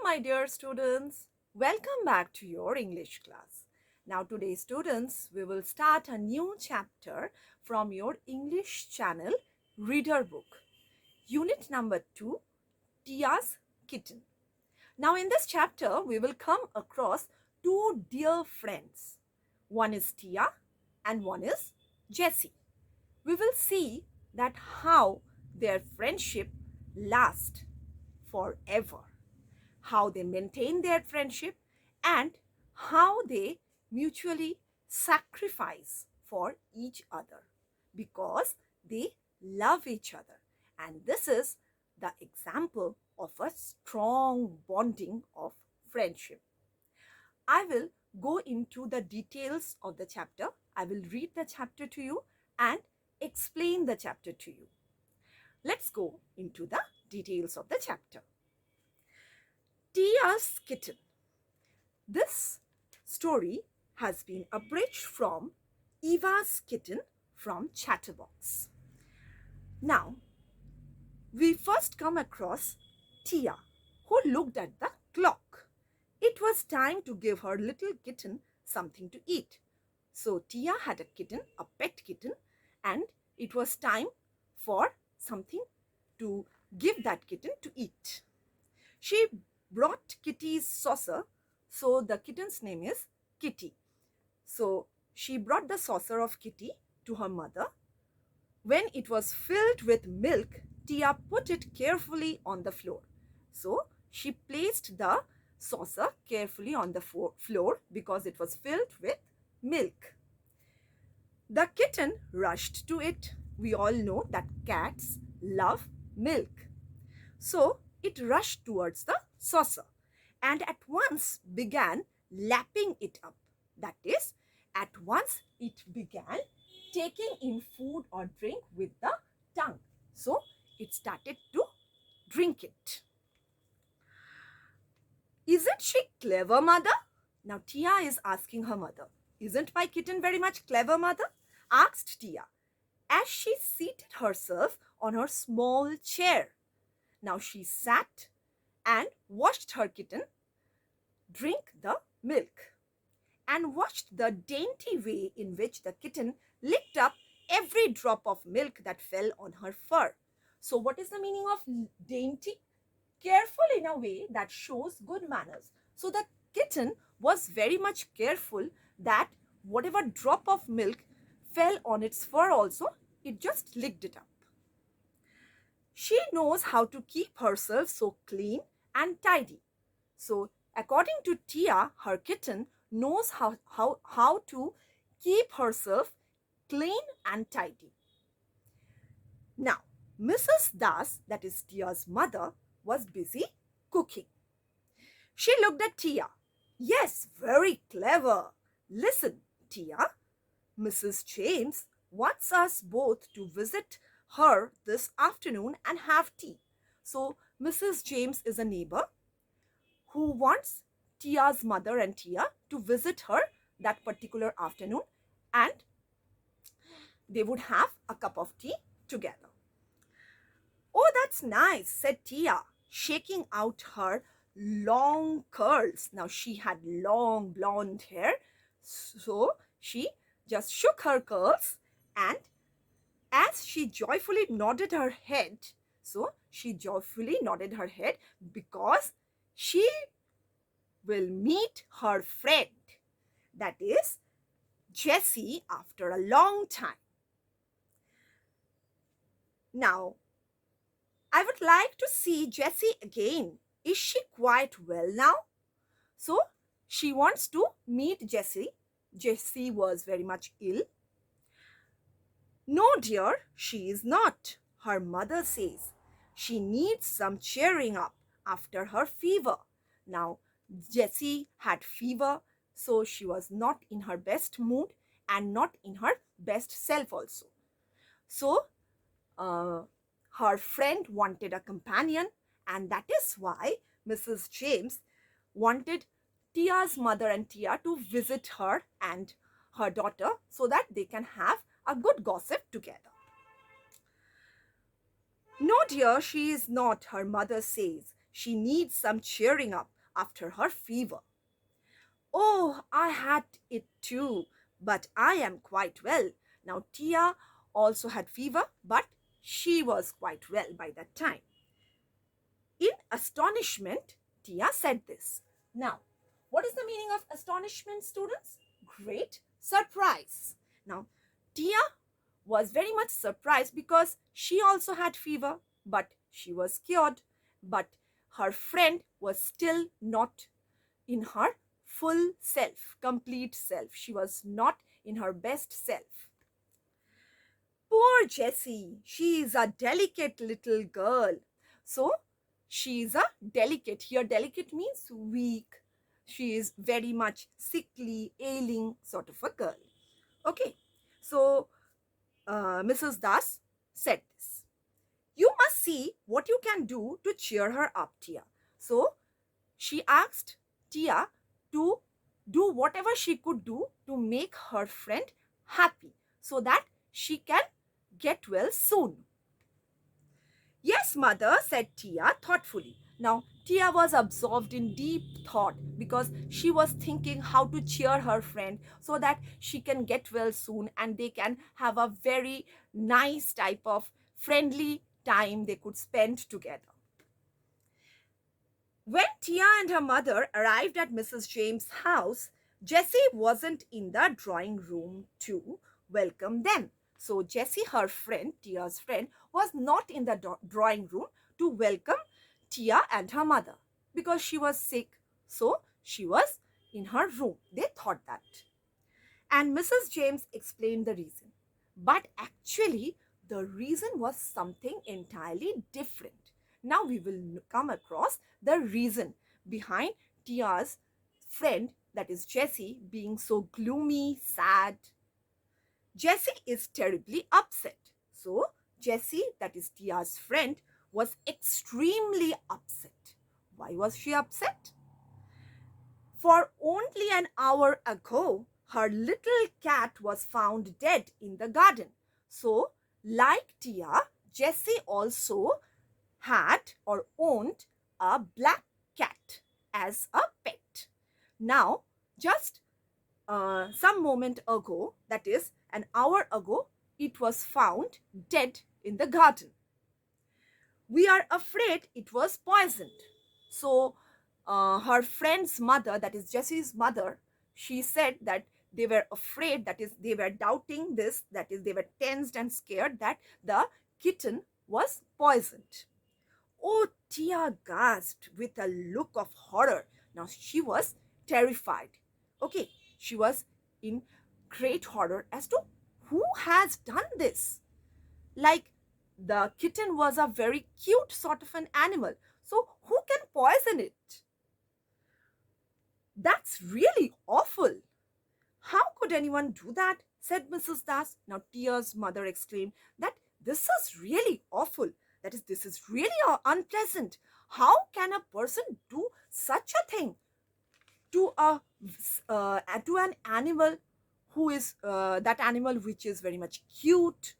my dear students. Welcome back to your English class. Now, today, students, we will start a new chapter from your English channel reader book. Unit number 2, Tia's Kitten. Now, in this chapter, we will come across two dear friends. One is Tia and one is Jessie. We will see that how their friendship lasts forever, how they maintain their friendship, and how they mutually sacrifice for each other because they love each other. And this is the example of a strong bonding of friendship. I will go into the details of the chapter. I will read the chapter to you and explain the chapter to you. Let's go into the details of the chapter. Tia's Kitten. This story has been abridged from Eva's Kitten from Chatterbox. Now, we first come across Tia, who looked at the clock. It was time to give her little kitten something to eat. So Tia had a kitten, a pet kitten, and it was time for something to give that kitten to eat. She brought Kitty's saucer, so the kitten's name is Kitty. So she brought the saucer of Kitty to her mother. When it was filled with milk, Tia put it carefully on the floor. So she placed the saucer carefully on the floor because it was filled with milk. The kitten rushed to it. We all know that cats love milk. So it rushed towards the saucer and at once began lapping it up. That is, at once it began taking in food or drink with the tongue. So it started to drink it. Isn't she clever, mother? Now Tia is asking her mother. Isn't my kitten very much clever, mother? Asked Tia as she seated herself on her small chair. Now she sat and watched her kitten drink the milk and watched the dainty way in which the kitten licked up every drop of milk that fell on her fur. So what is the meaning of dainty? Careful in a way that shows good manners. So the kitten was very much careful that whatever drop of milk fell on its fur also, it just licked it up. She knows how to keep herself so clean and tidy. So according to Tia, her kitten knows how to keep herself clean and tidy. Now, Mrs. Das, that is Tia's mother, was busy cooking. She looked at Tia. Yes, very clever. Listen, Tia, Mrs. James wants us both to visit her this afternoon and have tea. So Mrs. James is a neighbor who wants Tia's mother and Tia to visit her that particular afternoon and they would have a cup of tea together. Oh, that's nice, said Tia, shaking out her long curls. Now she had long blonde hair, so she just shook her curls and as she joyfully nodded her head, because she will meet her friend, that is Jessie, after a long time. Now, I would like to see Jessie again. Is she quite well now? So she wants to meet Jessie. Jessie was very much ill. No, dear, she is not, her mother says. She needs some cheering up after her fever. Now, Jessie had fever, so she was not in her best mood and not in her best self also. So, her friend wanted a companion, and that is why Mrs. James wanted Tia's mother and Tia to visit her and her daughter so that they can have a good gossip together. No, dear, she is not, her mother says. She needs some cheering up after her fever. Oh, I had it too, but I am quite well. Now, Tia also had fever, but she was quite well by that time. In astonishment, Tia said this. Now, what is the meaning of astonishment, students? Great surprise. Now, Tia was very much surprised because she also had fever, but she was cured. But her friend was still not in her full self, complete self. She was not in her best self. Poor Jessie, she is a delicate little girl. So, she is a delicate. Here, delicate means weak. She is very much sickly, ailing sort of a girl. Okay, so Mrs. Das said this. You must see what you can do to cheer her up, Tia. So, she asked Tia to do whatever she could do to make her friend happy so that she can get well soon. Yes, mother, said Tia thoughtfully. Now, Tia was absorbed in deep thought because she was thinking how to cheer her friend so that she can get well soon and they can have a very nice type of friendly time they could spend together. When Tia and her mother arrived at Mrs. James' house, Jessie wasn't in the drawing room to welcome them. So Jessie, her friend, Tia's friend, was not in the drawing room to welcome Tia and her mother because she was sick. So she was in her room. They thought that. And Mrs. James explained the reason. But actually, the reason was something entirely different. Now we will come across the reason behind Tia's friend, that is Jessie, being so gloomy, sad. Jessie is terribly upset. So, Jessie, that is Tia's friend, was extremely upset. Why was she upset? For only an hour ago, her little cat was found dead in the garden. So, like Tia, Jessie also had or owned a black cat as a pet. Now, just some moment ago, that is an hour ago, it was found dead in the garden. We are afraid it was poisoned. So, her friend's mother, that is Jessie's mother, she said that they were afraid, that is, they were doubting this, that is, they were tensed and scared that the kitten was poisoned. Oh, Tia gasped with a look of horror. Now she was terrified. Okay, she was in great horror as to who has done this. Like, the kitten was a very cute sort of an animal. So who can poison it? That's really awful. How could anyone do that? Said Mrs. Das. Now Tia's mother exclaimed that this is really awful. That is, this is really unpleasant. How can a person do such a thing to an animal who is that animal which is very much cute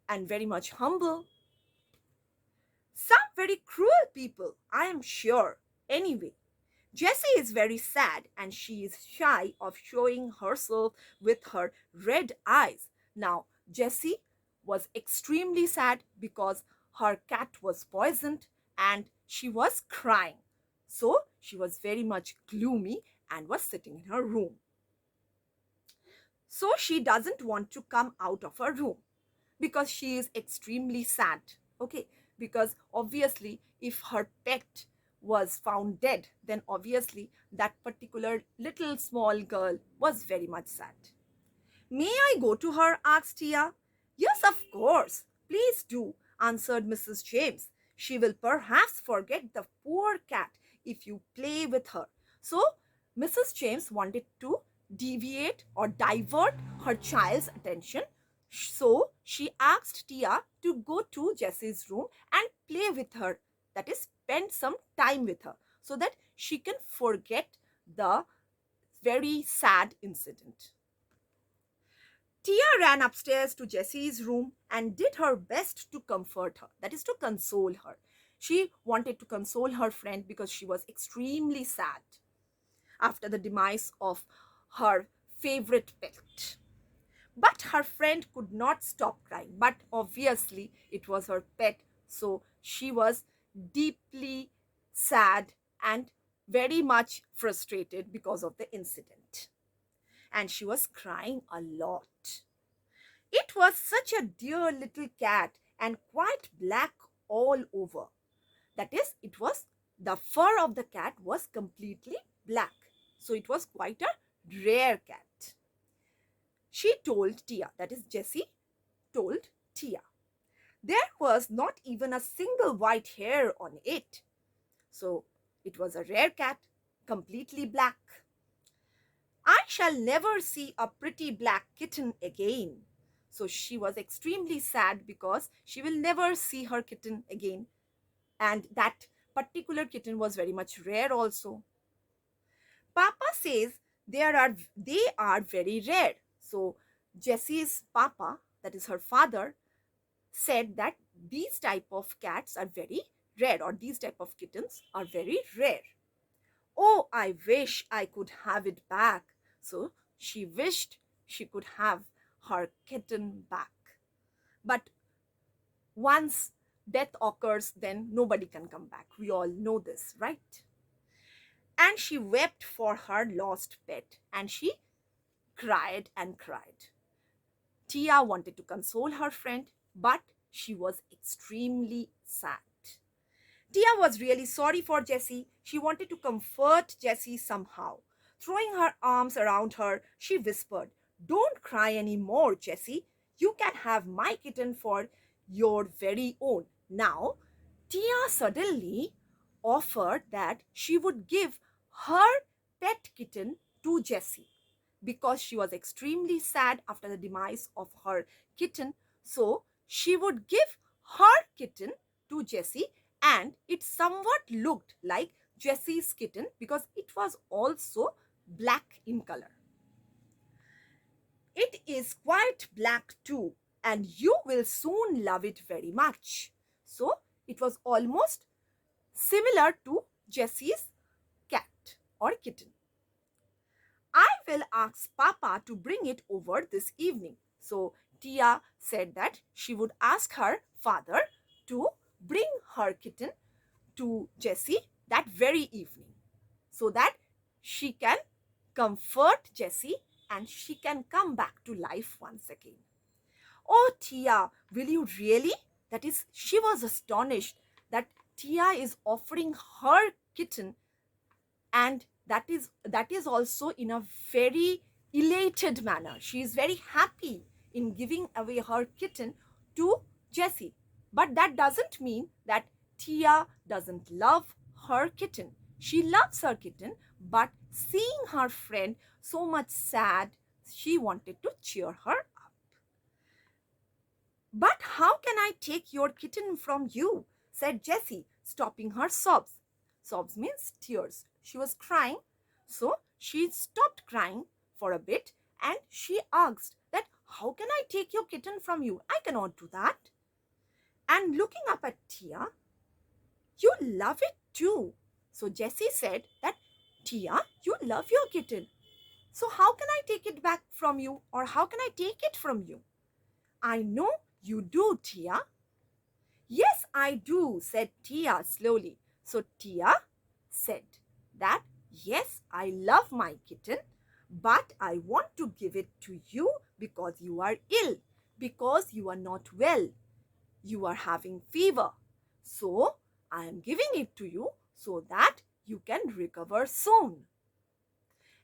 and very much humble? Some very cruel people, I am sure. Anyway, Jessie is very sad and she is shy of showing herself with her red eyes. Now, Jessie was extremely sad because her cat was poisoned and she was crying. So, she was very much gloomy and was sitting in her room. So, she doesn't want to come out of her room because she is extremely sad. Okay, because obviously, if her pet was found dead, then obviously that particular little small girl was very much sad. May I go to her? Asked Tia. Yes, of course. Please do, answered Mrs. James. She will perhaps forget the poor cat if you play with her. So, Mrs. James wanted to deviate or divert her child's attention. So, she asked Tia to go to Jessie's room and play with her. That is, spend some time with her so that she can forget the very sad incident. Tia ran upstairs to Jessie's room and did her best to comfort her, that is, to console her. She wanted to console her friend because she was extremely sad after the demise of her favorite pet. But her friend could not stop crying. But obviously, it was her pet, so she was deeply sad and very much frustrated because of the incident. And she was crying a lot. It was such a dear little cat and quite black all over. That is, it was the fur of the cat was completely black. So it was quite a rare cat. She told Tia, that is, Jessie told Tia, there was not even a single white hair on it. So it was a rare cat, completely black. I shall never see a pretty black kitten again. So she was extremely sad because she will never see her kitten again. And that particular kitten was very much rare also. Papa says they are very rare. So Jessie's papa, that is her father, said that these type of cats are very rare, or these type of kittens are very rare. Oh, I wish I could have it back. So she wished she could have her kitten back. But once death occurs, then nobody can come back. We all know this, right? And she wept for her lost pet, and she cried and cried. Tia wanted to console her friend, but she was extremely sad. Tia was really sorry for Jessie. She wanted to comfort Jessie somehow. Throwing her arms around her, she whispered, "Don't cry any more, Jessie. You can have my kitten for your very own." Now, Tia suddenly offered that she would give her pet kitten to Jessie because she was extremely sad after the demise of her kitten. So she would give her kitten to Jessie, and it somewhat looked like Jessie's kitten because it was also black in color. It is quite black too, and you will soon love it very much. So it was almost similar to Jessie's cat or kitten. I will ask Papa to bring it over this evening. So Tia said that she would ask her father to bring her kitten to Jessie that very evening so that she can comfort Jessie and she can come back to life once again. Oh, Tia, will you really? That is, she was astonished that Tia is offering her kitten, and that is also in a very elated manner. She is very happy in giving away her kitten to Jessie. But that doesn't mean that Tia doesn't love her kitten. She loves her kitten, but seeing her friend so much sad, she wanted to cheer her up. "But how can I take your kitten from you?" said Jessie, stopping her sobs. Sobs means tears. She was crying, so she stopped crying for a bit and she asked that, "How can I take your kitten from you? I cannot do that." And looking up at Tia, "You love it too." So Jessie said that, "Tia, you love your kitten. So how can I take it back from you, or how can I take it from you?" "I know you do, Tia." "Yes, I do," said Tia slowly. So Tia said that, "Yes, I love my kitten, but I want to give it to you because you are ill, because you are not well. You are having fever. So I am giving it to you so that you can recover soon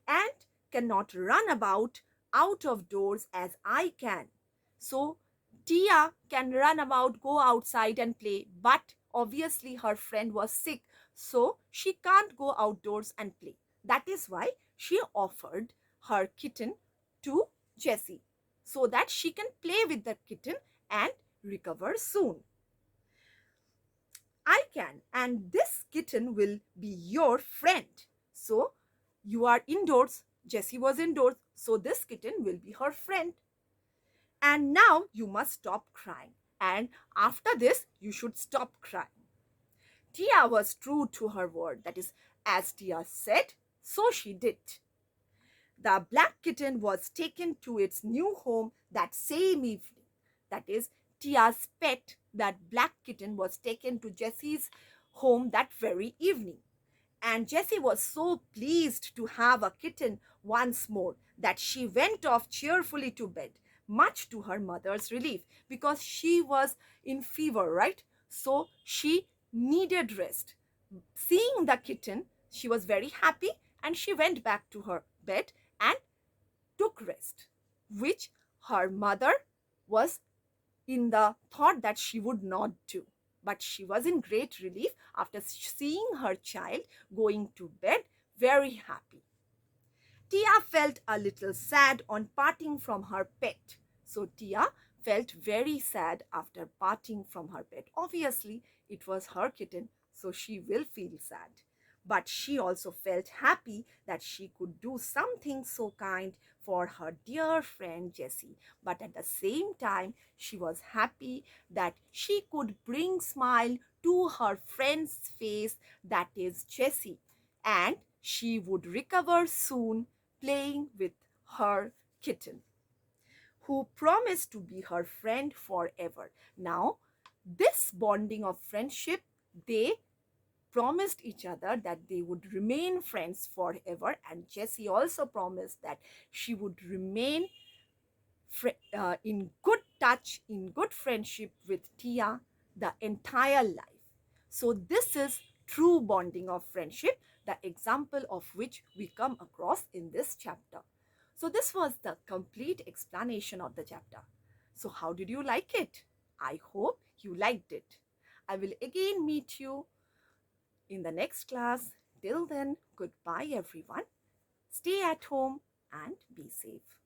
and cannot run about out of doors as I can. So Tia can run about, go outside and play, but obviously her friend was sick, so she can't go outdoors and play. That is why she offered her kitten to Jessie so that she can play with the kitten and recover soon. "I can, and this kitten will be your friend." So you are indoors, Jessie was indoors, so this kitten will be her friend. "And now you must stop crying. And after this, you should stop crying." Tia was true to her word. That is, as Tia said, so she did. The black kitten was taken to its new home that same evening. That is, Tia's pet, that black kitten, was taken to Jessie's home that very evening. And Jessie was so pleased to have a kitten once more that she went off cheerfully to bed, much to her mother's relief, because she was in fever, right? So she needed rest. Seeing the kitten, she was very happy and she went back to her bed and took rest, which her mother was in the thought that she would not do. But she was in great relief after seeing her child going to bed very happy. Tia felt a little sad on parting from her pet. So Tia felt very sad after parting from her pet. Obviously, it was her kitten, so she will feel sad. But she also felt happy that she could do something so kind for her dear friend Jessie. But at the same time, she was happy that she could bring smile to her friend's face, that is Jessie, and she would recover soon playing with her kitten, who promised to be her friend forever. Now, this bonding of friendship, they promised each other that they would remain friends forever, and Jessie also promised that she would remain in good touch, in good friendship with Tia the entire life. So, this is true bonding of friendship, the example of which we come across in this chapter. So, this was the complete explanation of the chapter. So, how did you like it? I hope you liked it. I will again meet you in the next class. Till then, goodbye, everyone. Stay at home and be safe.